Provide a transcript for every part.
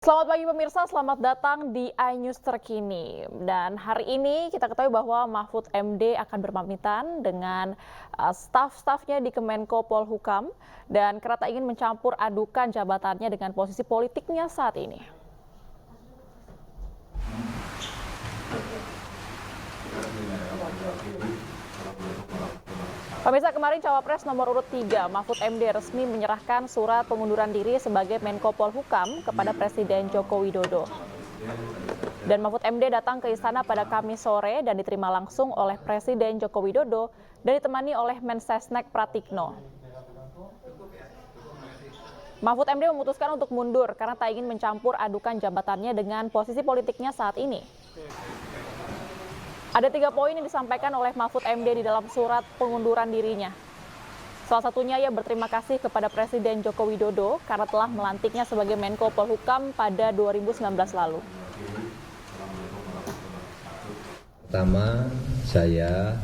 Selamat pagi pemirsa, selamat datang di iNews Terkini. Dan hari ini kita ketahui bahwa Mahfud MD akan berpamitan dengan staf-stafnya di Kemenko Polhukam dan karena tak ingin mencampur adukan jabatannya dengan posisi politiknya saat ini. Pemirsa, kemarin Cawapres nomor urut 3 Mahfud MD resmi menyerahkan surat pengunduran diri sebagai Menko Polhukam kepada Presiden Joko Widodo. Dan Mahfud MD datang ke istana pada Kamis sore dan diterima langsung oleh Presiden Joko Widodo dan ditemani oleh Mensesnek Pratikno. Mahfud MD memutuskan untuk mundur karena tak ingin mencampur adukan jabatannya dengan posisi politiknya saat ini. Ada 3 poin yang disampaikan oleh Mahfud MD di dalam surat pengunduran dirinya. Salah satunya ia berterima kasih kepada Presiden Joko Widodo karena telah melantiknya sebagai Menko Polhukam pada 2019 lalu. Pertama, saya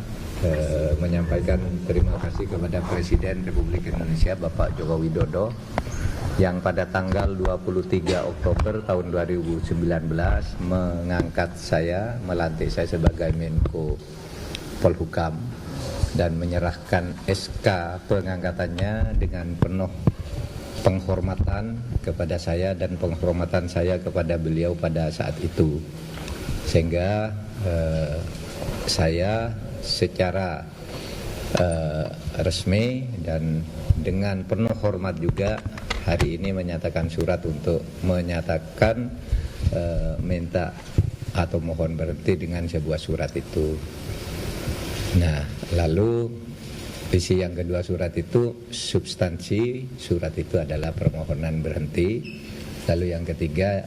menyampaikan terima kasih kepada Presiden Republik Indonesia Bapak Joko Widodo yang pada tanggal 23 Oktober tahun 2019 mengangkat saya, melantik saya sebagai Menko Polhukam dan menyerahkan SK pengangkatannya dengan penuh penghormatan kepada saya dan penghormatan saya kepada beliau pada saat itu. Sehingga saya secara resmi dan dengan penuh hormat juga hari ini menyatakan surat untuk menyatakan minta atau mohon berhenti dengan sebuah surat itu. Nah, lalu isi yang kedua surat itu, substansi surat itu adalah permohonan berhenti. Lalu yang ketiga,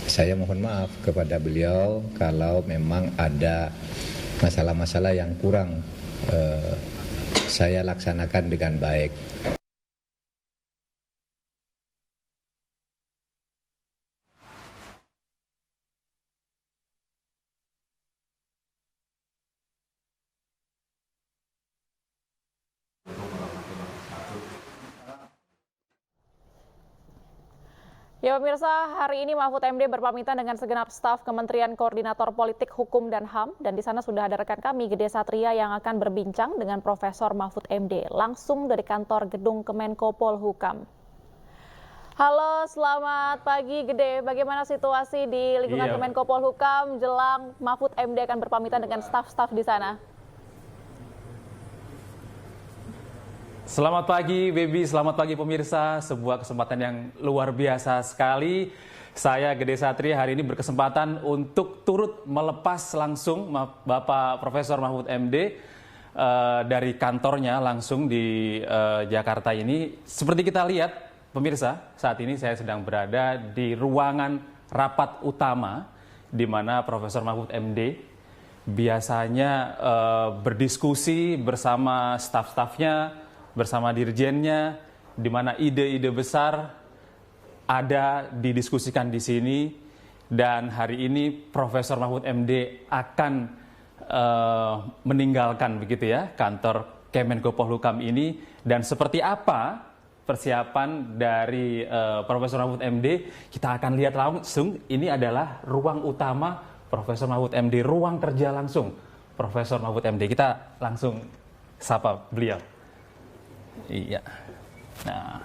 saya mohon maaf kepada beliau kalau memang ada masalah-masalah yang kurang saya laksanakan dengan baik. Ya pemirsa, hari ini Mahfud MD berpamitan dengan segenap staf Kementerian Koordinator Politik, Hukum, dan HAM. Dan di sana sudah ada rekan kami, Gede Satria, yang akan berbincang dengan Profesor Mahfud MD langsung dari kantor gedung Kemenko Polhukam. Halo, selamat pagi Gede. Bagaimana situasi di lingkungan Kemenko Polhukam jelang Mahfud MD akan berpamitan dengan staf-staf di sana? Selamat pagi Baby, selamat pagi pemirsa. Sebuah kesempatan yang luar biasa sekali. Saya Gede Satria hari ini berkesempatan untuk turut melepas langsung Bapak Profesor Mahfud MD dari kantornya langsung di Jakarta ini. Seperti kita lihat pemirsa, saat ini saya sedang berada di ruangan rapat utama di mana Profesor Mahfud MD biasanya berdiskusi bersama staf-stafnya, bersama dirjennya, di mana ide-ide besar ada didiskusikan di sini. Dan hari ini Profesor Mahfud MD akan meninggalkan begitu ya kantor Kemenko Polhukam ini. Dan seperti apa persiapan dari Profesor Mahfud MD, kita akan lihat langsung. Ini adalah ruang utama Profesor Mahfud MD, ruang kerja langsung Profesor Mahfud MD. Kita langsung sapa beliau. Iya. Nah,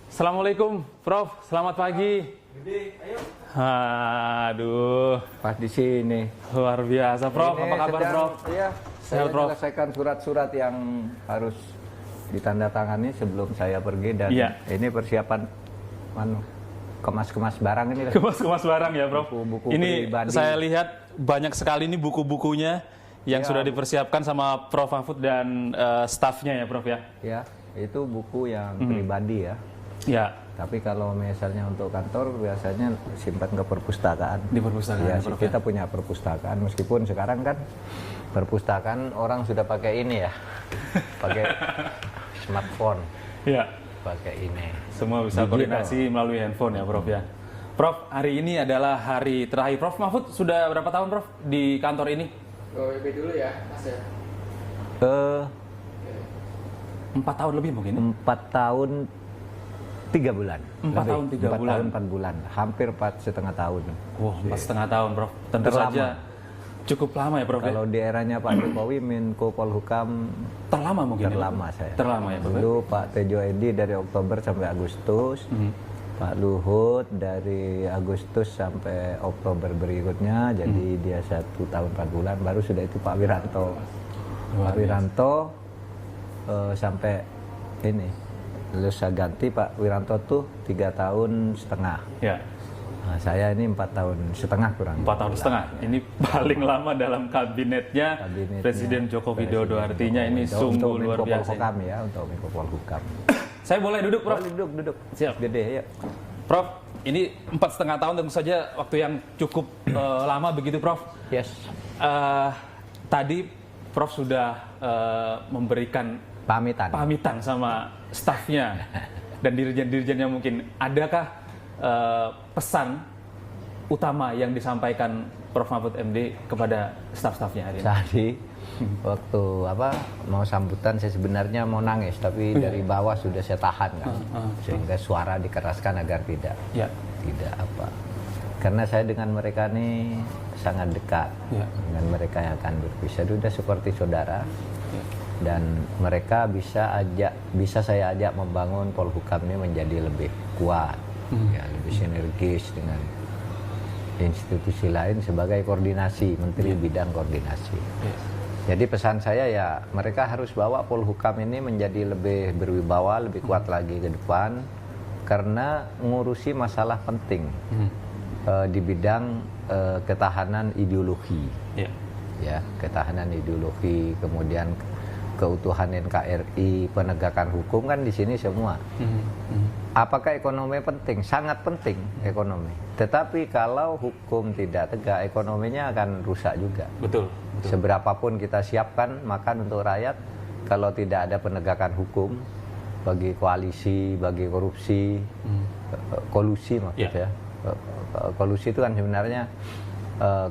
Assalamualaikum, Prof. Selamat pagi. Gede, ayo. Aduh, Pas di sini. luar biasa, Prof. Ini apa kabar, sedang, Prof? Iya, saya Sehat, Prof. selesaikan surat-surat yang harus ditandatangani sebelum saya pergi dan ini persiapan kemas-kemas barang ini. Kemas-kemas barang ya, Prof. Buku-buku Ini pribadi. saya lihat banyak sekali ini buku-bukunya yang sudah dipersiapkan sama Prof. Mahfud dan stafnya ya, Prof ya? Ya, itu buku yang pribadi ya. Ya. Tapi kalau misalnya untuk kantor biasanya simpan ke perpustakaan. Di perpustakaan, Ya, Prof, kita punya perpustakaan meskipun sekarang kan perpustakaan orang sudah pakai ini ya. Pakai smartphone. Ya. Pakai ini. Semua bisa Digital. koordinasi melalui handphone ya, Prof ya. Prof, hari ini adalah hari terakhir. Prof Mahfud sudah berapa tahun, Prof, di kantor ini? WB dulu ya, Mas ya. 4 tahun lebih mungkin. 4 tahun 3 bulan. 4 tahun 3 4 bulan. tahun 4 bulan, hampir 4,5 tahun. Wah, 4,5 tahun, Prof. Tentu Terlama. saja cukup lama ya, Prof. Kalau di eranya Pak Jokowi, Menko Polhukam Terlama mungkin. ya, terlama Prof? saya. Terlama ya, Prof. Dulu Pak Tejo Edi dari Oktober sampai Agustus. Pak Luhut dari Agustus sampai Oktober berikutnya, jadi dia 1 tahun 4 bulan. Baru sudah itu Pak Wiranto. Pak Wiranto sampai ini, lalu saya ganti Pak Wiranto tuh 3 tahun setengah. Ya, Nah, saya ini 4 tahun setengah kurang. 4 tahun setengah. Ini paling lama dalam kabinetnya, Kabinetnya Presiden Joko Widodo. Artinya ini Untuk sungguh Menko luar biasa. Polhukam ya, untuk Menko Polhukam. Saya boleh duduk, Prof? Boleh duduk. Siap. Gede ya. Prof, ini 4,5 tahun tentu saja waktu yang cukup lama begitu, Prof. Yes. Tadi Prof sudah memberikan pamitan sama stafnya dan dirjen-dirjennya mungkin. Adakah pesan utama yang disampaikan Prof Mahfud MD kepada staf-stafnya hari ini? Tadi waktu mau sambutan saya sebenarnya mau nangis, tapi dari bawah sudah saya tahan kan, sehingga suara dikeraskan agar tidak karena saya dengan mereka ini sangat dekat, dengan mereka yang akan berpisah sudah seperti saudara, dan mereka bisa saya ajak membangun Polhukam ini menjadi lebih kuat, lebih sinergis dengan institusi lain sebagai koordinasi, menteri bidang koordinasi. Jadi pesan saya ya, mereka harus bawa Polhukam ini menjadi lebih berwibawa, lebih kuat lagi ke depan, karena ngurusi masalah penting di bidang ketahanan ideologi, ketahanan ideologi, kemudian keutuhan NKRI, penegakan hukum kan di sini semua. Apakah ekonomi penting? Sangat penting ekonomi. Tetapi kalau hukum tidak tegak, ekonominya akan rusak juga. Betul. Seberapapun kita siapkan makan untuk rakyat, kalau tidak ada penegakan hukum bagi koalisi, bagi korupsi, kolusi maksudnya. Kolusi itu kan sebenarnya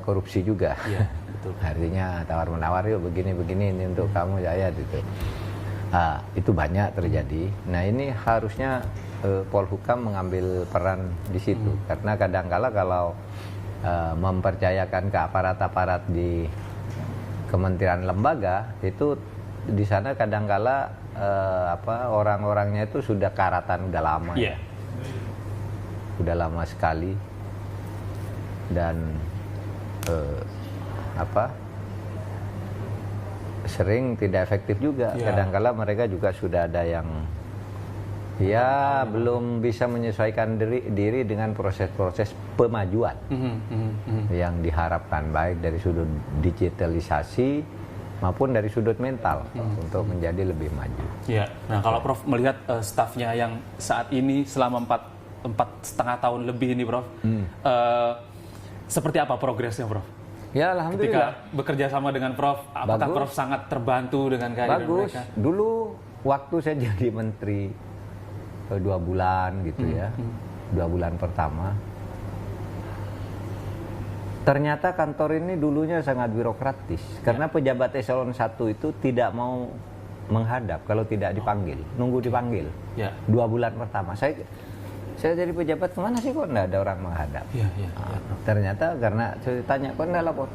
korupsi juga. Betul. Artinya tawar-menawar, yuk begini-begini ini untuk kamu saya gitu. Itu banyak terjadi. Nah ini harusnya Polhukam mengambil peran di situ, karena kadang-kala kalau mempercayakan ke aparat-aparat di kementerian lembaga itu di sana kadang-kala orang-orangnya itu sudah karatan, udah lama, udah lama sekali, dan sering tidak efektif juga. Kadang-kala mereka juga sudah ada yang belum bisa menyesuaikan diri dengan proses-proses pemajuan yang diharapkan, baik dari sudut digitalisasi maupun dari sudut mental untuk menjadi lebih maju. Nah kalau Prof melihat stafnya yang saat ini selama 4,5 tahun lebih ini, Prof, seperti apa progresnya, Prof? Ya alhamdulillah. Ketika bekerja sama dengan Prof, apakah Bagus. Prof sangat terbantu dengan kehadiran mereka? Dulu waktu saya jadi menteri 2 bulan gitu 2 bulan pertama, ternyata kantor ini dulunya sangat birokratis, karena pejabat eselon 1 itu tidak mau menghadap kalau tidak dipanggil, nunggu dipanggil. 2 bulan pertama saya jadi pejabat, kemana sih kok enggak ada orang menghadap? Ternyata karena saya tanya, kok enggak lapor?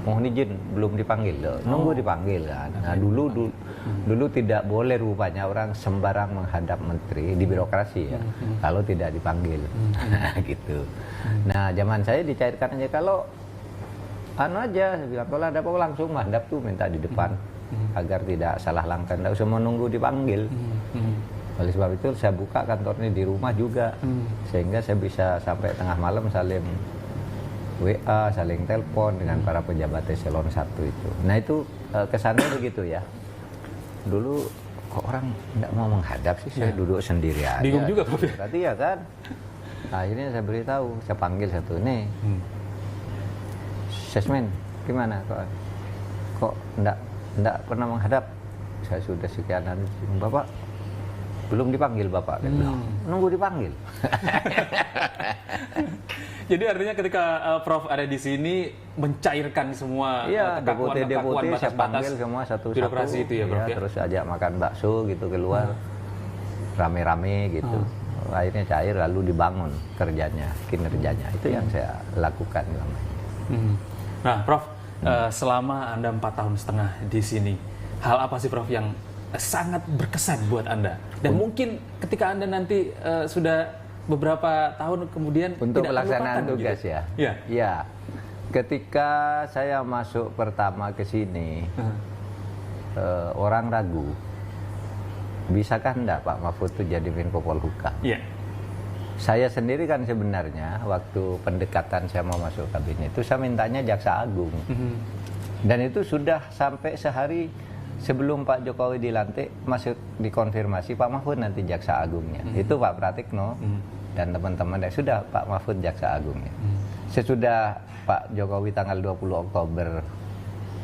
Mohon izin, belum dipanggil loh. Nunggu dipanggil kan. Nah dulu tidak boleh rupanya orang sembarang menghadap menteri di birokrasi ya, kalau tidak dipanggil. Gitu. Nah zaman saya dicairkan aja, kalau aja, saya bilang kalau ada apa langsung menghadap tuh, minta di depan agar tidak salah langkah, tidak usah menunggu dipanggil. Oleh sebab itu saya buka kantornya di rumah juga, sehingga saya bisa sampai tengah malam saling WA, saling telepon dengan para pejabat eselon 1 itu. Nah itu kesannya begitu ya. Dulu kok orang tidak mau menghadap sih, saya duduk sendiri aja. Bingung juga, Prof. Berarti ya kan. Akhirnya saya beritahu, saya panggil satu, nih Sesmen, gimana kok enggak pernah menghadap? Saya sudah sekian hari, Bapak belum dipanggil, Bapak. Nunggu dipanggil. Jadi artinya ketika Prof ada di sini mencairkan semua deputi saya batas-batas panggil semua satu-satu, birokrasi itu ya, Prof, ya? Terus ajak makan bakso gitu keluar. rame-rame gitu. Akhirnya cair lalu dibangun kinerjanya. Itu yang saya lakukan selama ini. Nah, Prof, selama Anda 4 tahun setengah di sini, hal apa sih Prof yang sangat berkesan buat Anda? Dan mungkin ketika Anda nanti sudah beberapa tahun kemudian Untuk tidak pelaksanaan terlupakan tugas gitu. ya? Iya. Ya. Ketika saya masuk pertama ke sini, orang ragu, bisakah enggak Pak Mahfud itu jadi Menko Polhukam? Iya. Saya sendiri kan sebenarnya waktu pendekatan saya mau masuk kabinet itu saya mintanya Jaksa Agung. Dan itu sudah sampai sehari sebelum Pak Jokowi dilantik masuk dikonfirmasi Pak Mahfud nanti Jaksa Agungnya. Itu Pak Pratikno dan teman-teman sudah Pak Mahfud Jaksa Agungnya. Sesudah Pak Jokowi tanggal 20 Oktober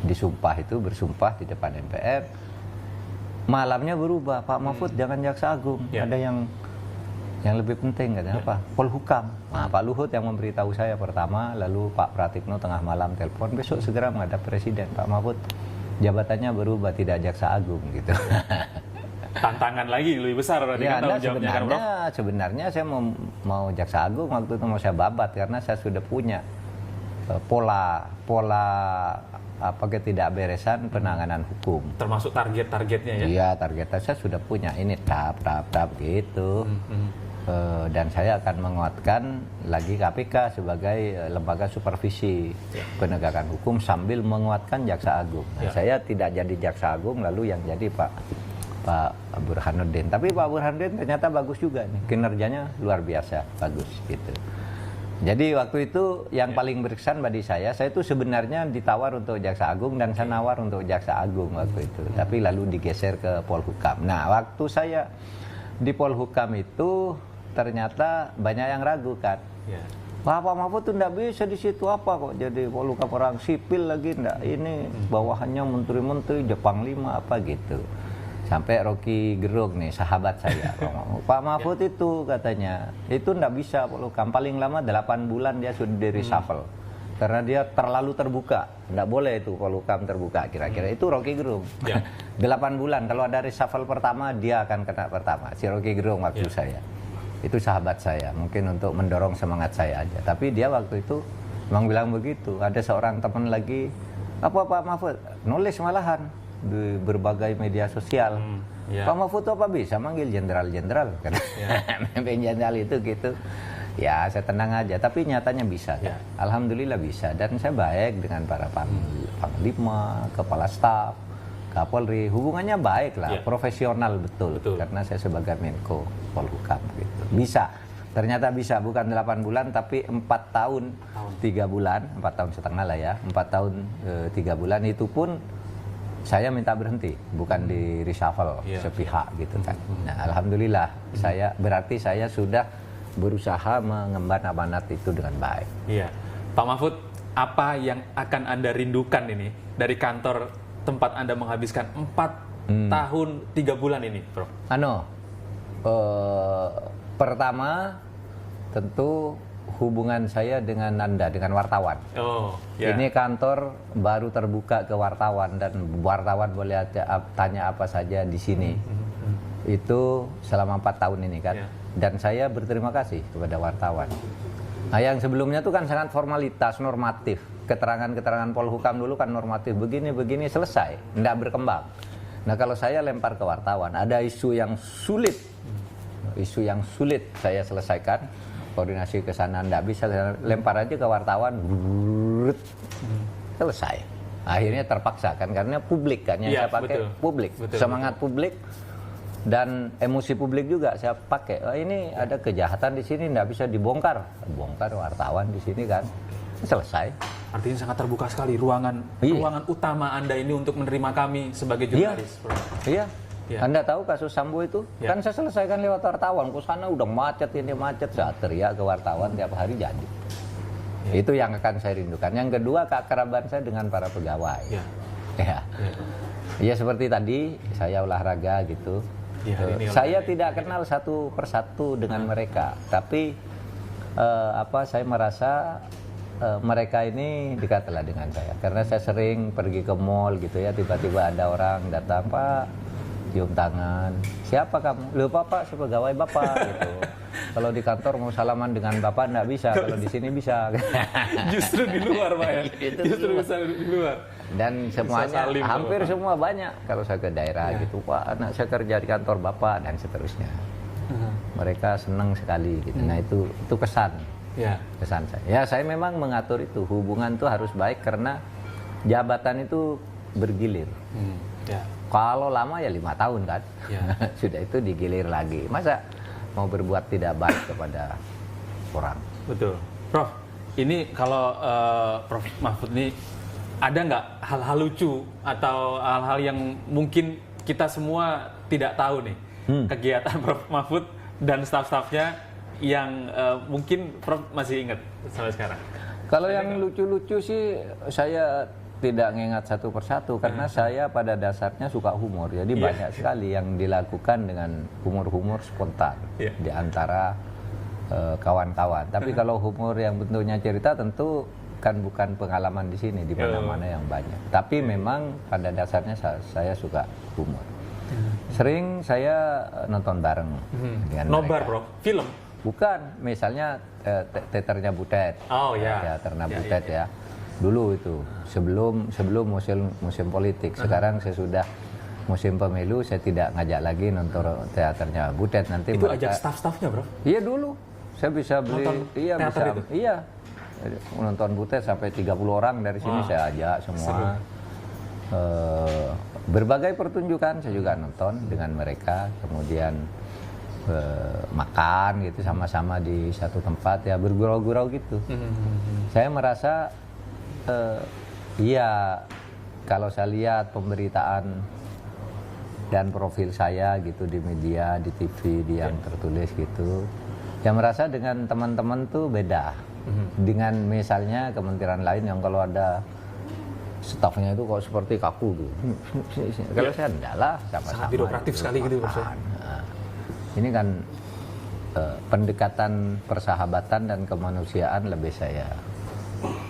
bersumpah di depan MPR, malamnya berubah, Pak Mahfud jangan Jaksa Agung, ada yang lebih penting, katanya apa? Polhukam. Nah, Pak Luhut yang memberitahu saya pertama, lalu Pak Pratikno tengah malam telepon, besok segera menghadap Presiden, Pak Mahfud jabatannya berubah, tidak Jaksa Agung gitu. Tantangan lagi lebih besar berarti kan tanggung jawabnya kan, Prof? Sebenarnya saya mau Jaksa Agung waktu itu mau saya babat karena saya sudah punya pola ketidakberesan penanganan hukum. Termasuk target-targetnya ya? Iya, targetnya saya sudah punya ini tahap gitu. Dan saya akan menguatkan lagi KPK sebagai lembaga supervisi penegakan hukum sambil menguatkan Jaksa Agung. Nah, saya tidak jadi Jaksa Agung lalu yang jadi Pak Burhanuddin. Tapi Pak Burhanuddin ternyata bagus juga nih, kinerjanya luar biasa bagus gitu. Jadi waktu itu yang paling berkesan bagi saya itu sebenarnya ditawar untuk Jaksa Agung dan saya nawar untuk Jaksa Agung waktu itu. Tapi lalu digeser ke Polhukam. Nah, waktu saya di Polhukam itu ternyata banyak yang ragu kan. Pak Mahfud tuh enggak bisa di situ apa kok jadi Polhukam, orang sipil lagi enggak. Ini bawahannya menteri-menteri, Jepang 5 apa gitu. Sampai Rocky Gerung nih, sahabat saya. Pak Mahfud itu katanya, itu enggak bisa Polhukam. Paling lama 8 bulan dia sudah di reshuffle. Karena dia terlalu terbuka. Enggak boleh itu Polhukam terbuka kira-kira. Itu Rocky Gerung. 8 bulan, kalau ada reshuffle pertama, dia akan kena pertama. Si Rocky Gerung waktu saya. Itu sahabat saya, mungkin untuk mendorong semangat saya aja. Tapi dia waktu itu memang bilang begitu. Ada seorang teman lagi, apa Pak Mahfud? Nulis malahan di berbagai media sosial. Pak Mahfud apa bisa manggil jenderal-jenderal? Kan? Memimpin jenderal itu gitu. Ya saya tenang aja, tapi nyatanya bisa. Kan? Alhamdulillah bisa. Dan saya baik dengan para panglima, kepala staf, Kapolri, hubungannya baik lah, profesional betul. Karena saya sebagai Menko Polhukam gitu. Bisa, ternyata bisa, bukan 8 bulan tapi 4 tahun 3 bulan, 4 tahun setengah lah ya, 4 tahun 3 bulan itu pun saya minta berhenti, bukan di reshuffle sepihak gitu kan. Nah, alhamdulillah berarti saya sudah berusaha mengemban amanat itu dengan baik. Iya, Pak Mahfud, apa yang akan Anda rindukan ini dari kantor tempat Anda menghabiskan 4 tahun 3 bulan ini, Prof? Pertama tentu hubungan saya dengan Anda, dengan wartawan. Ini kantor baru terbuka ke wartawan dan wartawan boleh tanya apa saja di sini. Itu selama 4 tahun ini kan. Dan saya berterima kasih kepada wartawan. Nah, yang sebelumnya itu kan sangat formalitas, normatif. Keterangan-keterangan Polhukam dulu kan normatif, begini selesai, tidak berkembang. Nah, kalau saya lempar ke wartawan, ada isu yang sulit saya selesaikan, koordinasi ke sana tidak bisa, lempar aja ke wartawan, selesai. Akhirnya terpaksa kan, karena publik kan yang saya pakai, publik, semangat publik dan emosi publik juga saya pakai. Ini ada kejahatan di sini, tidak bisa dibongkar wartawan di sini kan, selesai. Artinya sangat terbuka sekali ruangan utama Anda ini untuk menerima kami sebagai jurnalis. Iya. Anda tahu kasus Sambo itu? Kan saya selesaikan lewat wartawan. Ke sana udah macet, saya teriak ke wartawan tiap hari jadi. Itu yang akan saya rindukan. Yang kedua, keakraban saya dengan para pegawai. Ya seperti tadi saya olahraga gitu. Saya tidak kenal satu persatu dengan mereka, tapi saya merasa mereka ini dekatlah dengan saya karena saya sering pergi ke mall gitu ya, tiba-tiba ada orang datang, Pak cium tangan. Siapa kamu? Loh Bapak, sepegawai Bapak gitu. Kalau di kantor mau salaman dengan Bapak nggak bisa, kalau di sini bisa. Justru di luar Pak ya? Justru bisa di luar. Dan semuanya, salim hampir kalau Pak. semua banyak. Kalau saya ke daerah gitu, Pak anak saya kerja di kantor Bapak dan seterusnya. Mereka senang sekali gitu. Nah itu kesan. Ya. Kesan saya. Ya saya memang mengatur itu, hubungan itu harus baik karena jabatan itu bergilir. Ya. Kalau lama ya 5 tahun kan, Ya. sudah itu digilir lagi. Masa mau berbuat tidak baik kepada orang? Betul. Prof, ini kalau Prof Mahfud ini ada nggak hal-hal lucu atau hal-hal yang mungkin kita semua tidak tahu nih kegiatan Prof Mahfud dan staf-stafnya yang mungkin Prof masih ingat sampai sekarang? Kalau yang lucu-lucu sih saya tidak mengingat satu persatu karena saya pada dasarnya suka humor. Jadi banyak sekali yang dilakukan dengan humor-humor spontan di antara kawan-kawan. Tapi kalau humor yang bentuknya cerita tentu kan bukan pengalaman di sini, di mana-mana yang banyak. Tapi memang pada dasarnya saya suka humor. Sering saya nonton bareng dengan Nobar, mereka. Prof. Film? Bukan, misalnya teaternya Butet. Oh ya. Teaternya Butet ya. Dulu itu sebelum musim politik. Sekarang saya sudah musim pemilu, saya tidak ngajak lagi nonton teaternya Butet. Nanti Itu ajak staff-staffnya, Bro? Iya dulu. Saya bisa beli teater itu? Iya. Nonton Butet sampai 30 orang dari sini saya ajak semua. Berbagai pertunjukan saya juga nonton dengan mereka. Kemudian makan gitu sama-sama di satu tempat ya, bergurau-gurau gitu. Saya merasa iya, kalau saya lihat pemberitaan dan profil saya gitu di media, di TV, di yang tertulis gitu, ya merasa dengan teman-teman tuh beda. Dengan misalnya kementerian lain yang kalau ada stafnya itu kok seperti kaku gitu. Kalau saya enggak lah, sama-sama. Sangat birokratif gitu, sekali gitu, Prof. Nah, ini kan pendekatan persahabatan dan kemanusiaan lebih saya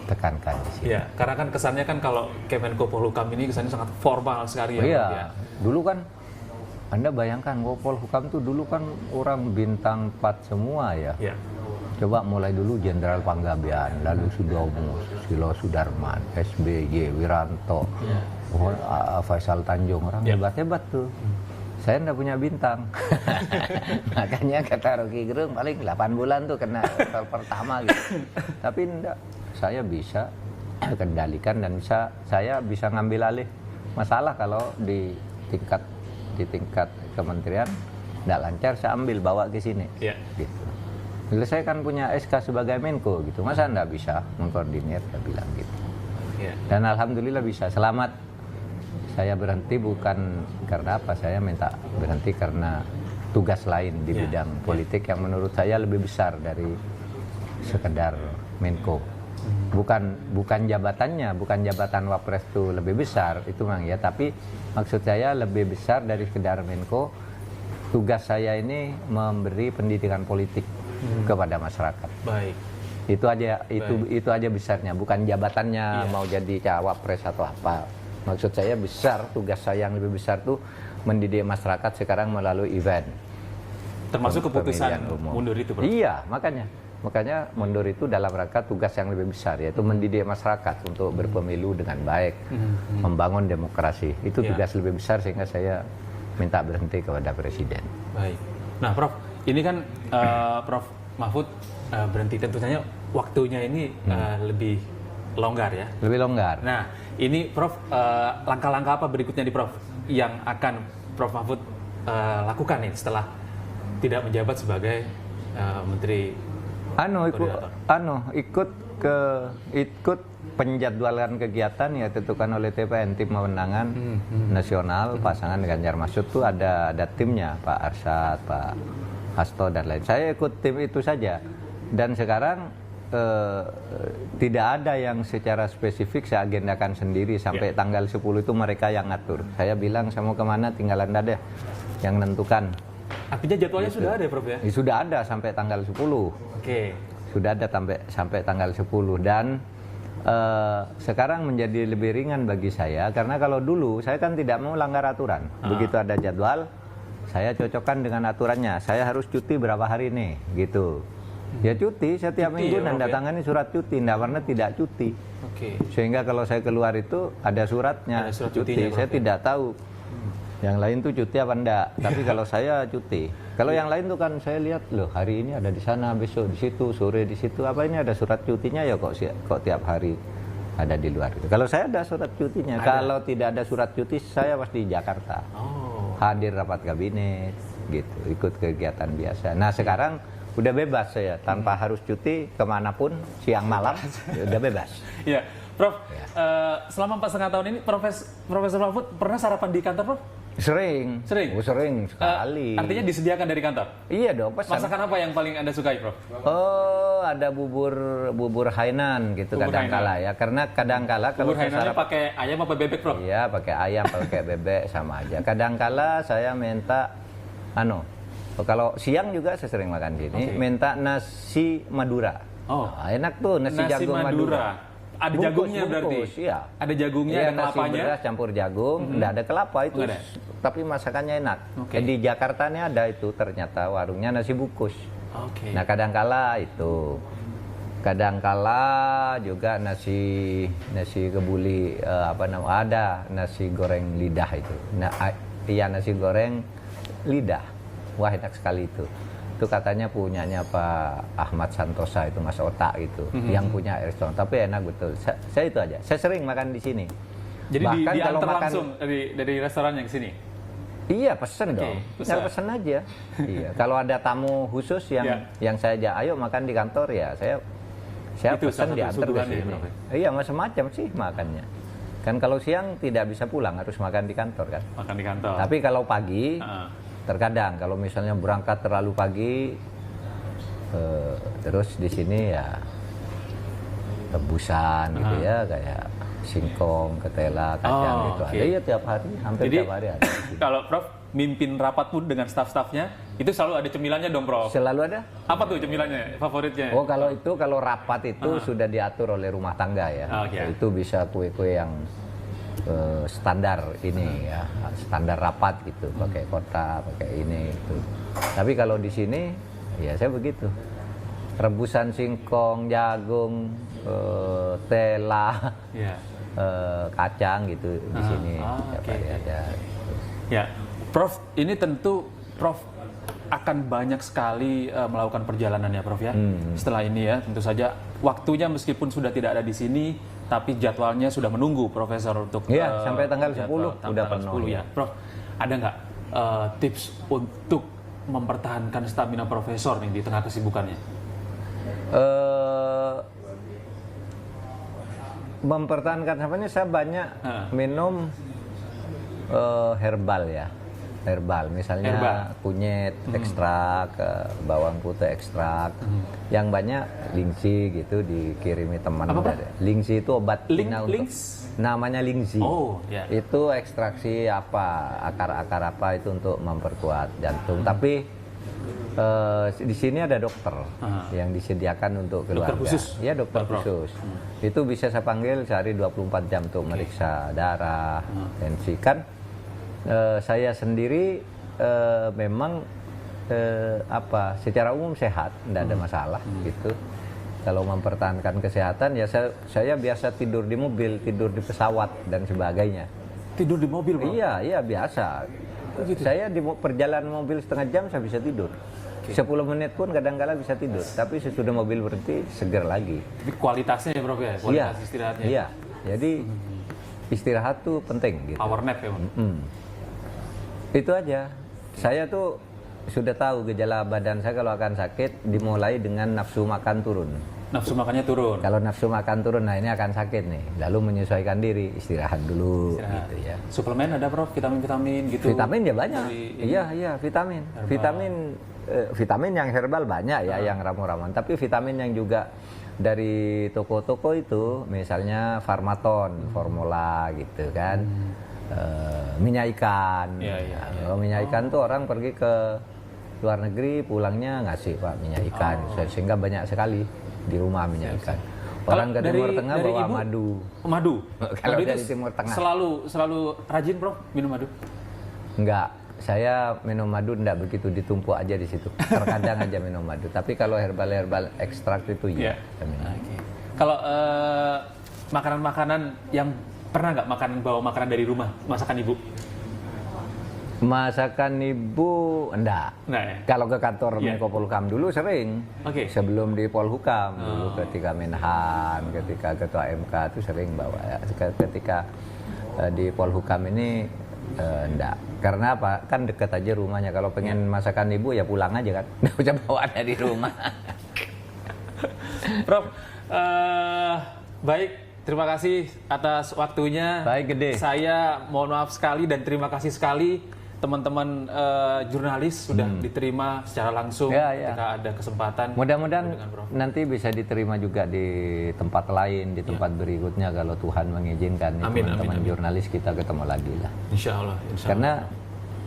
tekankan di sini. Iya, karena kan kesannya kan kalau Kemenko Polhukam ini kesannya sangat formal sekali ya. Iya, Prof, ya. dulu kan Anda bayangkan Polhukam tuh dulu kan orang bintang 4 semua ya. Iya. Coba mulai dulu Jenderal Panggabean, lalu Sudomo, Susilo Sudarman, SBY, Wiranto, Faisal Tanjung, orang hebat-hebat tuh. Saya enggak punya bintang. Makanya kata Rocky Gerung paling 8 bulan tuh kena level pertama gitu. Tapi enggak, saya bisa kendalikan dan saya bisa ngambil alih masalah kalau di tingkat kementerian enggak lancar, saya ambil bawa ke sini. Iya. Gitu. Bila saya kan punya SK sebagai Menko gitu, masa enggak bisa mengkoordinir, saya bilang gitu. Iya. Dan alhamdulillah bisa. Selamat. Saya berhenti bukan karena apa, saya minta berhenti karena tugas lain di bidang politik yang menurut saya lebih besar dari sekedar Menko. Bukan jabatannya, bukan jabatan Wapres itu lebih besar, itu memang ya, tapi maksud saya lebih besar dari sekedar Menko. Tugas saya ini memberi pendidikan politik kepada masyarakat. Baik. Itu aja besarnya, bukan jabatannya mau jadi cawapres atau apa. Maksud saya besar, tugas saya yang lebih besar tuh mendidik masyarakat sekarang melalui event. Termasuk keputusan Pemilihan umum. mundur itu, Prof. Iya, makanya mundur itu dalam rangka tugas yang lebih besar, yaitu mendidik masyarakat untuk berpemilu dengan baik, membangun demokrasi. Itu tugas lebih besar sehingga saya minta berhenti kepada Presiden. Baik. Nah, Prof, ini kan Prof Mahfud berhenti, tentu saja waktunya ini lebih longgar ya. Lebih longgar. Nah, ini Prof, langkah-langkah apa berikutnya di Prof yang akan Prof Mahfud lakukan nih setelah tidak menjabat sebagai Menteri ikut penjadwalan kegiatan yang ditentukan oleh TPN, tim pemenangan nasional pasangan Ganjar Mahfud tuh ada timnya, Pak Arsyad, Pak Hasto dan lain. Saya ikut tim itu saja. Dan sekarang tidak ada yang secara spesifik saya agendakan sendiri sampai tanggal 10 itu mereka yang ngatur. Saya bilang saya mau kemana tinggal Anda deh yang menentukan. Artinya jadwalnya sudah ada ya, Prof ya? Sudah ada sampai tanggal 10. Oke. Sudah ada sampai tanggal 10 dan sekarang menjadi lebih ringan bagi saya karena kalau dulu saya kan tidak mau langgar aturan. Begitu ada jadwal, saya cocokkan dengan aturannya. Saya harus cuti berapa hari nih, gitu. Ya cuti setiap minggu ya, nanda tangani surat cuti, nggak pernah tidak cuti. Oke. Sehingga kalau saya keluar itu ada suratnya, Ada surat cuti. cutinya, Saya Prof, ya? tidak tahu. Yang lain tuh cuti apa enggak. Tapi kalau saya cuti. Kalau yang lain tuh kan saya lihat loh hari ini ada di sana, besok di situ, sore di situ. Apa ini ada surat cutinya ya kok tiap hari ada di luar itu. Kalau saya ada surat cutinya. Kalau tidak ada surat cuti saya pasti di Jakarta. Oh. Hadir rapat kabinet gitu, ikut kegiatan biasa. Nah sekarang udah bebas saya tanpa harus cuti kemanapun siang malam udah bebas. Ya, Prof. Selama 4,5 tahun ini, Profesor Mahfud pernah sarapan di kantor, Prof? Sering. Sering? Oh, sering sekali. Artinya disediakan dari kantor? Iya dong, pesan. Masakan apa yang paling Anda sukai, Prof? Oh, ada bubur Hainan gitu Bubur kadangkala ya. Karena kadangkala kalau Bubur saya Hainannya sarapan pakai ayam apa bebek, Prof? iya, pakai ayam, pakai bebek sama aja. Kadangkala saya minta kalau siang juga saya sering makan sini, minta nasi Madura. Oh. Nah, enak tuh nasi jagung Madura. Ada Bungkus, jagungnya berarti? Iya. Ada jagungnya, Iya, ada kelapanya? nasi beras campur jagung, nggak ada kelapa itu, Nggak ada? tapi masakannya enak. Oke. Di Jakarta ini ada itu ternyata warungnya nasi bungkus. Oke. Nah kadangkala itu, kadangkala juga nasi kebuli ada nasi goreng lidah itu. Nah iya nasi goreng lidah, wah enak sekali itu. Itu katanya punyanya Pak Ahmad Santosa itu Mas Otak itu yang punya restoran, tapi enak betul. Saya itu aja. Saya sering makan di sini. Jadi Bahkan kalau diantar makan langsung dari restoran yang sini? iya pesen Oke, dong, pesan. tinggal pesen aja. Iya. Kalau ada tamu khusus yang saya ajak, ayo makan di kantor ya saya Itu pesen salah satu diantar ke suguhannya, sini. Prof, ya? Iya macam-macam sih makannya. Kan kalau siang tidak bisa pulang harus makan di kantor kan. Makan di kantor. Tapi kalau pagi Ah. terkadang kalau misalnya berangkat terlalu pagi terus di sini ya rebusan gitu ya kayak singkong, ketela, kacang gitu. oke. Ada ya tiap hari, hampir Jadi, tiap hari ada. kalau Prof mimpin rapat pun dengan staf-stafnya, itu selalu ada cemilannya dong, Prof? Selalu ada. Apa tuh cemilannya, favoritnya? Oh kalau rapat itu sudah diatur oleh rumah tangga ya. Oke. Itu bisa kue-kue yang standar ini ya, standar rapat gitu, pakai kotak, pakai ini itu. Tapi kalau di sini ya saya begitu. Rebusan singkong, jagung, tela, Iya. kacang gitu di sini. Tiap oke, hari oke. ada. Ya, Prof, ini tentu Prof akan banyak sekali melakukan perjalanan ya, Prof ya. Setelah ini ya, tentu saja waktunya meskipun sudah tidak ada di sini, tapi jadwalnya sudah menunggu Profesor untuk Iya, sampai tanggal 10 jadwal udah tanggal penuh, 10 ya. Prof, ada nggak tips untuk mempertahankan stamina Profesor nih di tengah kesibukannya? Mempertahankan sampahnya saya banyak minum herbal ya, herbal misalnya kunyit ekstrak, bawang putih ekstrak, yang banyak lingsi gitu dikirimi teman. Lingsi itu obat namanya lingsi. Oh, ya. Itu ekstraksi apa akar-akar apa itu untuk memperkuat jantung. Tapi di sini ada dokter yang disediakan untuk keluarga. Dokter khusus? Ya dokter khusus. Itu bisa saya panggil sehari 24 jam untuk meriksa darah, tensi. Kan saya sendiri memang secara umum sehat, tidak ada masalah gitu. Kalau mempertahankan kesehatan ya saya biasa tidur di mobil, tidur di pesawat dan sebagainya. Tidur di mobil, Bro? Iya biasa. Saya di perjalanan mobil setengah jam saya bisa tidur. 10 menit pun kadang-kala bisa tidur, tapi sesudah mobil berhenti seger lagi. Tapi kualitasnya ya, Prof ya? Kualitas istirahatnya? Iya, jadi istirahat tuh penting gitu. Power nap ya, Bang? Itu aja. Saya tuh sudah tahu gejala badan saya kalau akan sakit dimulai dengan nafsu makan turun. Nafsu makannya turun? Kalau nafsu makan turun, nah ini akan sakit nih. Lalu menyesuaikan diri, istirahat dulu gitu ya. Suplemen ada, Prof? Vitamin-vitamin gitu? Vitamin ya banyak. Iya, vitamin. Vitamin yang herbal banyak ya, yang ramu-ramuan. Tapi vitamin yang juga dari toko-toko itu, misalnya Farmaton, Formula gitu kan. Minyak ikan. Kalau minyak ikan tuh orang pergi ke luar negeri, pulangnya ngasih Pak minyak ikan. Sehingga banyak sekali di rumah minyak ikan. Orang ke Kalau Timur Tengah dari bawa Ibu, madu. Madu. Kalau Ibu dari itu Timur Tengah. Selalu rajin, Prof, minum madu. Enggak, saya minum madu enggak begitu ditumpuk aja di situ. Terkadang aja minum madu. Tapi kalau herbal ekstrak itu Iya. ya. saya minum. Oke. Kalau makanan-makanan yang pernah nggak bawa makanan dari rumah, masakan Ibu? Masakan ibu enggak. Nah, ya. Kalau ke kantor Iya. Menko Polhukam dulu sering. Oke. Sebelum di Polhukam dulu ketika Menhan, ketika Ketua MK itu sering bawa. Ketika di Polhukam ini enggak. Karena apa? Kan dekat aja rumahnya. Kalau pengen masakan ibu ya pulang aja kan. Nggak usah bawa dari rumah. Prof, baik. Terima kasih atas waktunya. Baik, Gede. Saya mohon maaf sekali dan terima kasih sekali teman-teman jurnalis sudah diterima secara langsung Ya, ya. ketika ada kesempatan. Mudah-mudahan dengan Prof. nanti bisa diterima juga di tempat lain, di tempat berikutnya kalau Tuhan mengizinkan. Amin, Teman-teman amin, amin. jurnalis kita ketemu lagi lah. Insya Allah. Karena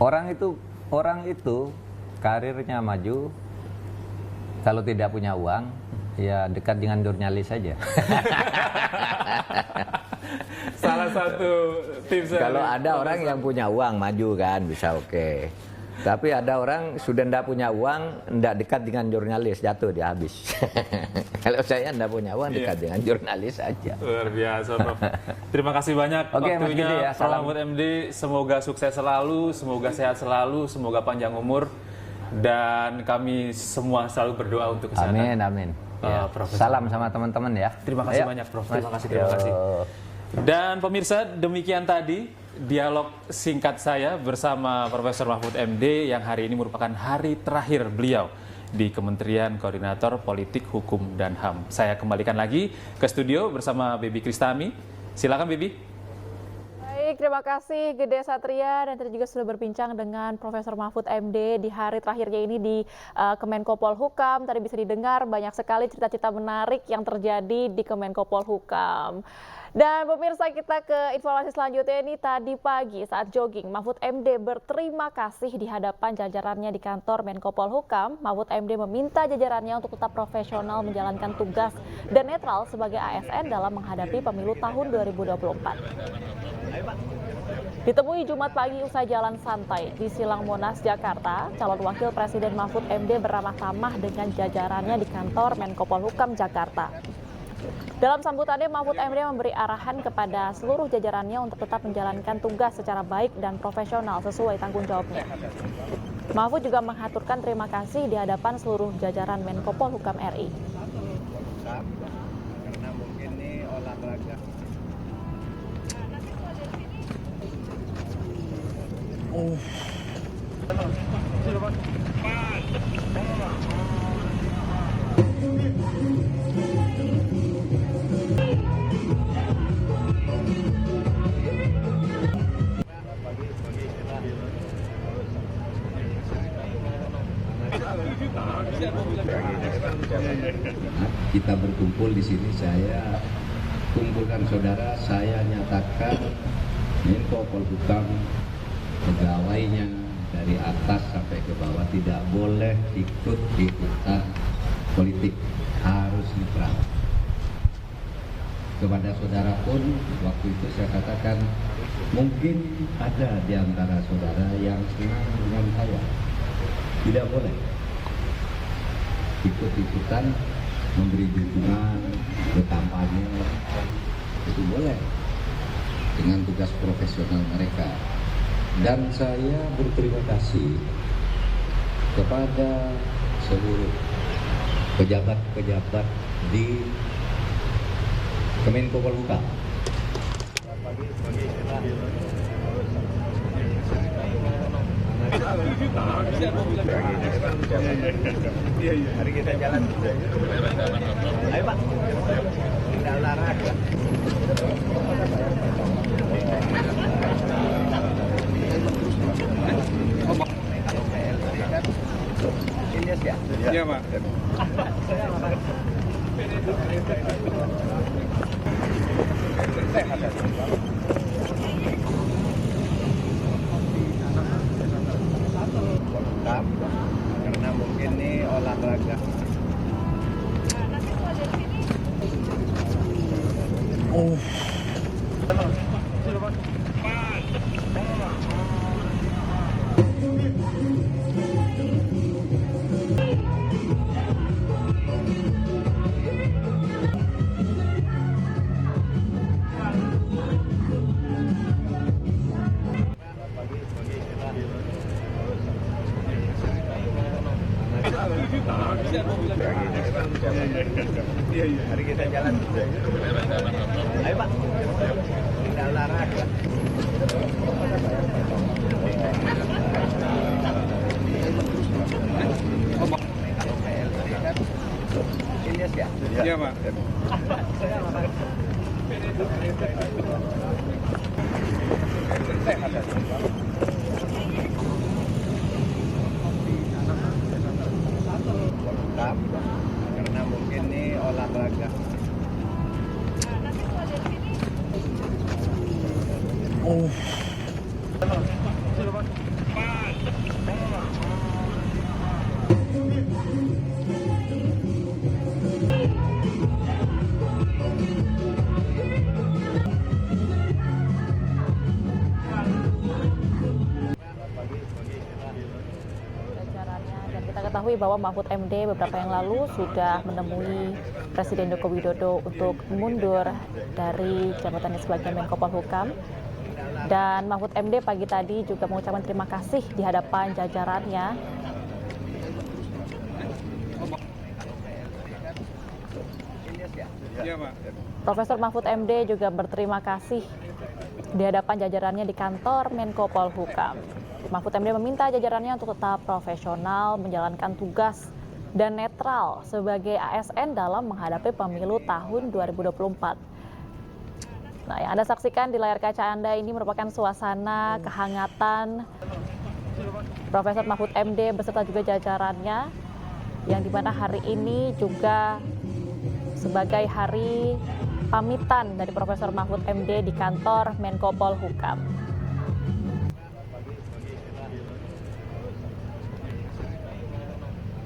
orang itu karirnya maju kalau tidak punya uang ya dekat dengan jurnalis saja. Salah satu tips Kalau ada orang yang punya uang maju kan bisa oke. Tapi ada orang sudah tidak punya uang, tidak dekat dengan jurnalis, jatuh dia habis. Kalau saya tidak punya uang, dekat dengan jurnalis saja. Luar biasa, Prof. Terima kasih banyak Oke, Mas waktunya, Gede ya, Prof. salam. Mahfud MD. Semoga sukses selalu, semoga sehat selalu, semoga panjang umur, dan kami semua selalu berdoa untuk kesehatan. Amin, amin. Ya. Profesor. Salam sama teman-teman ya. Terima kasih Ayo, banyak, Prof. Mas. Terima kasih. Dan pemirsa, demikian tadi dialog singkat saya bersama Profesor Mahfud MD yang hari ini merupakan hari terakhir beliau di Kementerian Koordinator Politik, Hukum, dan HAM. Saya kembalikan lagi ke studio bersama Baby Kristami. Silakan, Baby. Baik, terima kasih Gede Satria, dan tadi juga sudah berbincang dengan Profesor Mahfud MD di hari terakhirnya ini di Kemenko Polhukam. Tadi bisa didengar banyak sekali cerita-cerita menarik yang terjadi di Kemenko Polhukam. Dan pemirsa, kita ke informasi selanjutnya. Ini tadi pagi saat jogging, Mahfud MD berterima kasih di hadapan jajarannya di kantor Menko Polhukam. Mahfud MD meminta jajarannya untuk tetap profesional menjalankan tugas dan netral sebagai ASN dalam menghadapi pemilu tahun 2024. Ditemui Jumat pagi usai jalan santai di Silang Monas, Jakarta, calon wakil Presiden Mahfud MD beramah tamah dengan jajarannya di kantor Menko Polhukam Jakarta. Dalam sambutannya, Mahfud MD memberi arahan kepada seluruh jajarannya untuk tetap menjalankan tugas secara baik dan profesional sesuai tanggung jawabnya. Mahfud juga mengaturkan terima kasih di hadapan seluruh jajaran Menko Polhukam RI. Karena mungkin ini olahraga. Kita berkumpul di sini, saya kumpulkan saudara, saya nyatakan Menko Polhukam, pegawainya dari atas sampai ke bawah tidak boleh ikut ikutan politik, harus netral. Kepada saudara pun waktu itu saya katakan mungkin ada di antara saudara yang senang dengan saya, tidak boleh ikut-ikutan memberi dukungan, berkampanye, itu boleh dengan tugas profesional mereka. Dan saya berterima kasih kepada seluruh pejabat-pejabat di Kemenko Polhukam. Mari kita jalan. Ayo Pak. Kita olahraga. Iya, Pak. Karena mungkin ini olahraga. Mari kita jalan. Ayo Pak. Kita olahraga. Iya Pak. Karena mungkin ini olahraga. Jajarannya. Dan kita ketahui bahwa Mahfud MD beberapa yang lalu sudah menemui Presiden Joko Widodo untuk mundur dari jabatannya sebagai Menko Polhukam. Dan Mahfud MD pagi tadi juga mengucapkan terima kasih di hadapan jajarannya. Profesor Mahfud MD juga berterima kasih di hadapan jajarannya di kantor Menko Polhukam. Mahfud MD meminta jajarannya untuk tetap profesional, menjalankan tugas dan netral sebagai ASN dalam menghadapi pemilu tahun 2024. Nah, yang Anda saksikan di layar kaca Anda ini merupakan suasana kehangatan Profesor Mahfud MD beserta juga jajarannya, yang dimana hari ini juga sebagai hari pamitan dari Profesor Mahfud MD di kantor Menko Polhukam.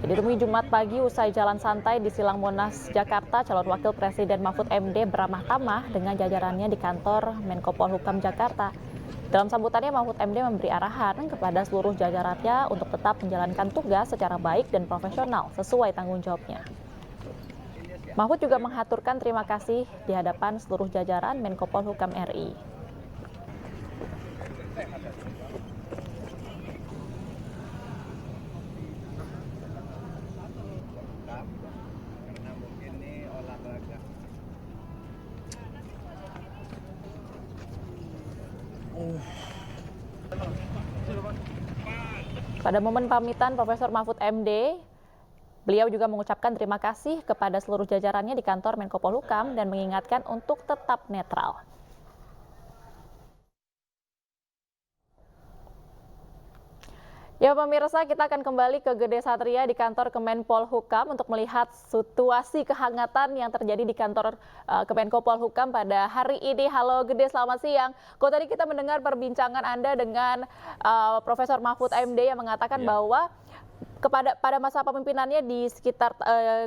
Ditemui Jumat pagi usai jalan santai di Silang Monas, Jakarta, calon wakil Presiden Mahfud MD beramah tamah dengan jajarannya di kantor Menko Polhukam Jakarta. Dalam sambutannya, Mahfud MD memberi arahan kepada seluruh jajarannya untuk tetap menjalankan tugas secara baik dan profesional sesuai tanggung jawabnya. Mahfud juga menghaturkan terima kasih di hadapan seluruh jajaran Menko Polhukam RI. Karena mungkin ini olahraga. Pada momen pamitan Profesor Mahfud MD, beliau juga mengucapkan terima kasih kepada seluruh jajarannya di kantor Menko Polhukam dan mengingatkan untuk tetap netral. Ya pemirsa, kita akan kembali ke Gede Satria di kantor Kemenpolhukam untuk melihat situasi kehangatan yang terjadi di kantor Kemenko Polhukam pada hari ini. Halo Gede, selamat siang. Kalau tadi kita mendengar perbincangan Anda dengan Profesor Mahfud MD yang mengatakan bahwa pada masa pemimpinannya di sekitar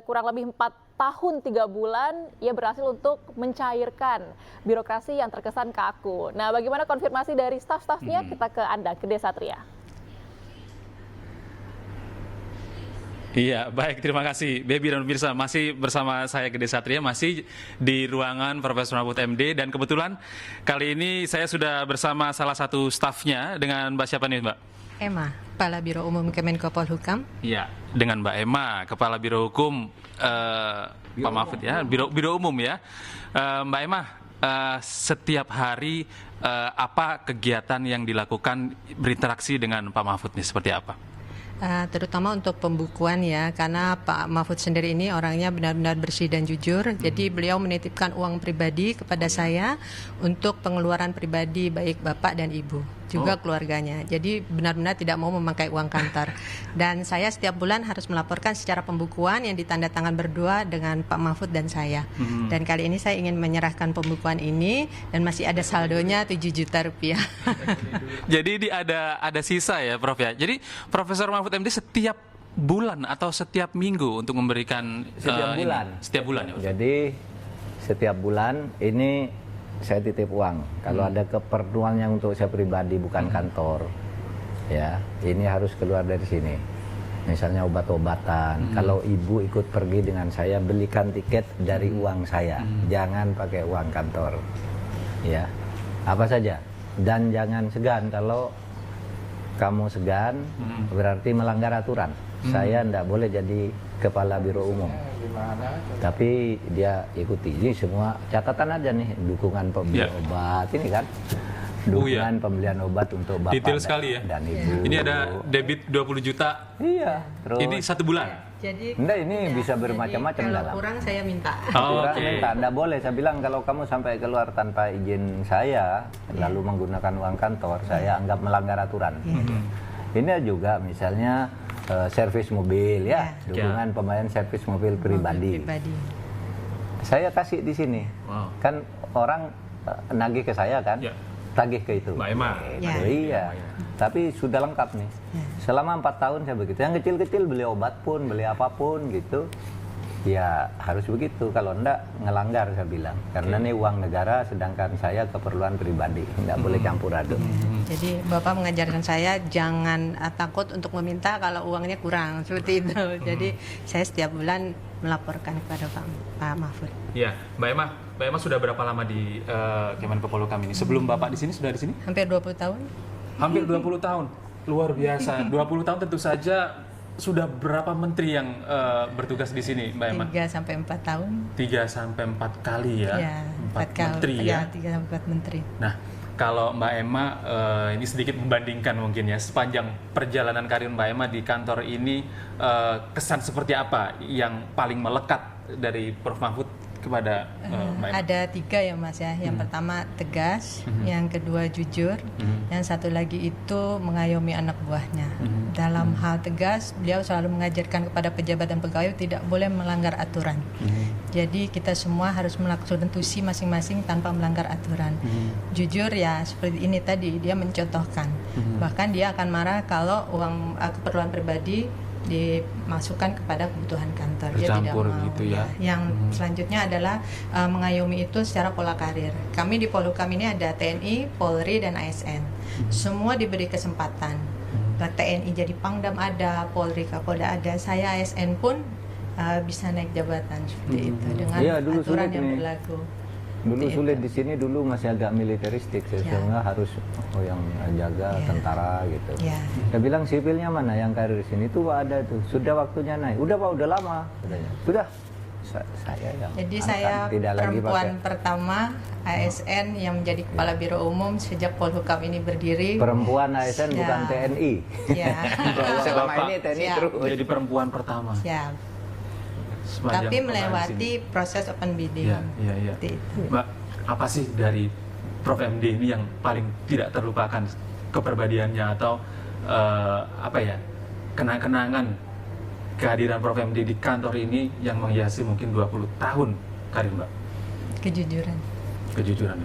kurang lebih 4 tahun 3 bulan, ia berhasil untuk mencairkan birokrasi yang terkesan kaku. Nah, bagaimana konfirmasi dari staf-stafnya? Kita ke Anda, Gede Satria. Iya, baik. Terima kasih, Baby dan pemirsa. Masih bersama saya, Gede Satria, masih di ruangan Profesor Mahfud MD. Dan kebetulan kali ini saya sudah bersama salah satu stafnya dengan Mbak siapa nih, Mbak? Emma, Kepala Biro Umum Kemenko Polhukam. Iya, dengan Mbak Emma, Kepala Biro Hukum Pak Mahfud ya, Biro Umum ya. Mbak Emma, setiap hari apa kegiatan yang dilakukan berinteraksi dengan Pak Mahfud nih, seperti apa? Terutama untuk pembukuan ya, karena Pak Mahfud sendiri ini orangnya benar-benar bersih dan jujur. Jadi beliau menitipkan uang pribadi kepada saya untuk pengeluaran pribadi baik Bapak dan Ibu, juga keluarganya. Jadi benar-benar tidak mau memakai uang kantor. Dan saya setiap bulan harus melaporkan secara pembukuan yang ditandatangan berdua dengan Pak Mahfud dan saya. Dan kali ini saya ingin menyerahkan pembukuan ini dan masih ada saldonya 7 juta rupiah. Jadi ada sisa ya, Prof ya. Jadi Profesor Mahfud MD setiap bulan atau setiap minggu untuk memberikan Setiap bulan. Setiap bulan ya. Jadi setiap bulan ini saya titip uang. Kalau ada keperluan yang untuk saya pribadi bukan kantor, ya ini harus keluar dari sini. Misalnya obat-obatan. Kalau ibu ikut pergi dengan saya, belikan tiket dari uang saya, jangan pakai uang kantor. Ya, apa saja. Dan jangan segan. Kalau kamu segan, berarti melanggar aturan. Saya tidak boleh jadi kepala biro umum. Tapi dia ikuti. Ini semua catatan aja nih, dukungan pembelian obat ini kan. Dukungan pembelian obat untuk bapak Detail sekali ya. dan ibu. Ini ada debit 20 juta. Iya. Terus Ini 1 bulan. Jadi enggak, ini bisa bermacam-macam kalau dalam. kurang saya minta. Oh, Kurang oke. minta, enggak boleh. Saya bilang kalau kamu sampai keluar tanpa izin saya, lalu menggunakan uang kantor, saya anggap melanggar aturan. Ini juga misalnya servis mobil ya, dukungan pembayaran servis mobil pribadi. Saya kasih di sini. Wow. Kan orang nagih ke saya kan, Ya. tagih ke itu. Mbak Emma. Ya. Oh, iya. Tapi sudah lengkap nih. Selama 4 tahun saya begitu. Yang kecil-kecil beli obat pun, beli apapun gitu. Ya harus begitu. Kalau enggak ngelanggar saya bilang. Karena ini uang negara, sedangkan saya keperluan pribadi. Enggak boleh campur aduk. Jadi Bapak mengajarkan saya jangan takut untuk meminta kalau uangnya kurang, seperti itu. Jadi saya setiap bulan melaporkan kepada Pak Mahfud. Ya, Mbak Emma sudah berapa lama di Kemenko Polhukam ini? Sebelum Bapak di sini sudah di sini? Hampir 20 tahun. Hampir 20 tahun. Luar biasa. 20 tahun tentu saja sudah berapa menteri yang bertugas di sini, Mbak Emma? 3 sampai 4 tahun. 3 sampai 4 kali ya. Ya, 4 kali. menteri ya. 3 sampai 4 menteri. Nah, kalau Mbak Emma ini sedikit membandingkan mungkin ya, sepanjang perjalanan karir Mbak Emma di kantor ini, kesan seperti apa yang paling melekat dari Prof. Mahfud kepada Mbak Emma? Ada 3 ya Mas ya. Yang pertama tegas, yang kedua jujur, yang satu lagi itu mengayomi anak buahnya. Dalam hal tegas, beliau selalu mengajarkan kepada pejabat dan pegawai tidak boleh melanggar aturan. Jadi kita semua harus melakukan tusi masing-masing tanpa melanggar aturan. Jujur ya seperti ini tadi, dia mencontohkan. Bahkan dia akan marah kalau uang keperluan pribadi dimasukkan kepada kebutuhan kantor. Dia tidak Tercampur mau. gitu ya. Yang selanjutnya adalah mengayomi itu secara pola karir. Kami di Polhukam ini ada TNI, Polri, dan ASN. Semua diberi kesempatan. TNI jadi Pangdam ada, Polri Kapolda ada, saya ASN pun bisa naik jabatan seperti itu dengan Iya, dulu aturan sulit yang nih. berlaku. Dulu sulit di sini, dulu masih agak militeristik, sehingga harus yang jaga tentara gitu. Ya. Saya bilang sipilnya mana yang karir di sini tuh ada tuh, sudah waktunya naik. Udah Pak, udah lama. Sudah. Saya yang Jadi angkat, saya tidak lagi perempuan pakai. pertama ASN yang menjadi kepala biro umum sejak Polhukam ini berdiri. Perempuan ASN Ya. bukan TNI. Ya. Selama ini TNI Siap. terus. Menjadi perempuan pertama. Siap. sepanjang Tapi perjalanan melewati sini. proses open bidding. Iya. Seperti itu. Mbak, apa sih dari Prof MD ini yang paling tidak terlupakan kepribadiannya atau apa ya, kenang-kenangan kehadiran Prof MD di kantor ini yang menghiasi mungkin 20 tahun karir Mbak? Kejujuran. Kejujuran.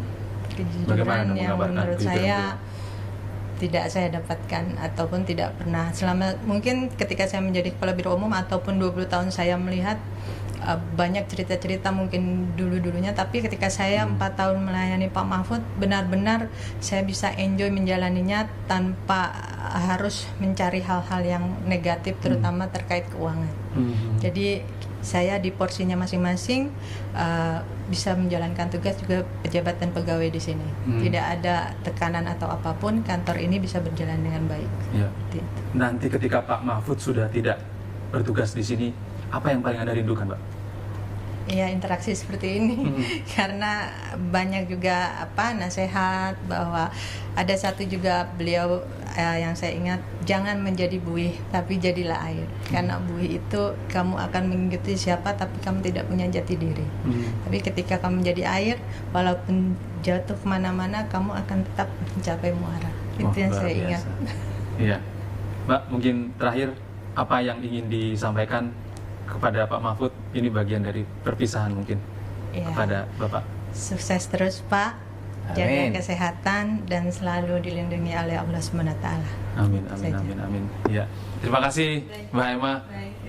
Kejujuran Bagaimana Anda yang menggambarkan menurut kejujuran saya beliau? tidak saya dapatkan ataupun tidak pernah selama mungkin ketika saya menjadi kepala biro umum ataupun 20 tahun saya melihat banyak cerita-cerita mungkin dulu-dulunya, tapi ketika saya 4 tahun melayani Pak Mahfud benar-benar saya bisa enjoy menjalaninya tanpa harus mencari hal-hal yang negatif terutama terkait keuangan. Jadi saya di porsinya masing-masing bisa menjalankan tugas juga pejabat dan pegawai di sini. Tidak ada tekanan atau apapun, kantor ini bisa berjalan dengan baik. Ya. Seperti itu. Nanti ketika Pak Mahfud sudah tidak bertugas di sini, apa yang paling Anda rindukan, Mbak? Ya, interaksi seperti ini karena banyak juga nasihat bahwa ada satu juga beliau yang saya ingat, jangan menjadi buih tapi jadilah air, karena buih itu kamu akan mengikuti siapa tapi kamu tidak punya jati diri. Tapi ketika kamu menjadi air, walaupun jatuh kemana-mana kamu akan tetap mencapai muara. Itu yang saya ingat. Iya, Mbak, mungkin terakhir apa yang ingin disampaikan kepada Pak Mahfud, ini bagian dari perpisahan mungkin kepada Bapak. Sukses terus Pak, jaga kesehatan dan selalu dilindungi oleh Allah SWT. Amin. Ya, terima kasih Mbak Emma,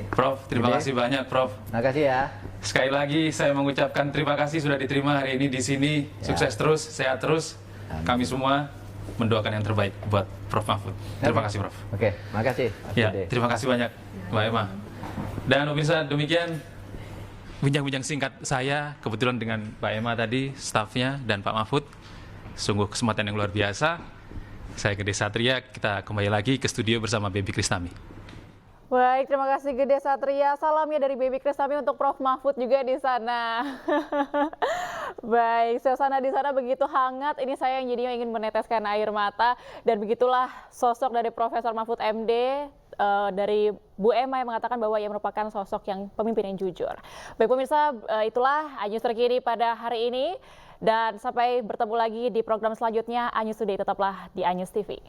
Prof. Terima kasih banyak, Prof. Terima kasih ya. Sekali lagi saya mengucapkan terima kasih sudah diterima hari ini di sini. Sukses terus, sehat terus. Kami semua mendoakan yang terbaik buat Prof. Mahfud. Terima kasih, Prof. Oke, makasih. Ya, terima kasih banyak, Mbak Emma. Dan pemirsa, demikian bincang-bincang singkat saya kebetulan dengan Mbak Emma tadi, stafnya, dan Pak Mahfud. Sungguh kesempatan yang luar biasa. Saya Gede Satria, kita kembali lagi ke studio bersama Baby Krisnami. Baik, terima kasih Gede Satria. Salam ya dari Baby Krisnami untuk Prof. Mahfud juga di sana. Baik, suasana di sana begitu hangat. Ini saya yang jadinya ingin meneteskan air mata. Dan begitulah sosok dari Profesor Mahfud MD, dari Bu Emma yang mengatakan bahwa ia merupakan sosok yang pemimpin yang jujur. Baik pemirsa, itulah Anyus terkini pada hari ini. Dan sampai bertemu lagi di program selanjutnya, Anyus Today tetaplah di Anyus TV.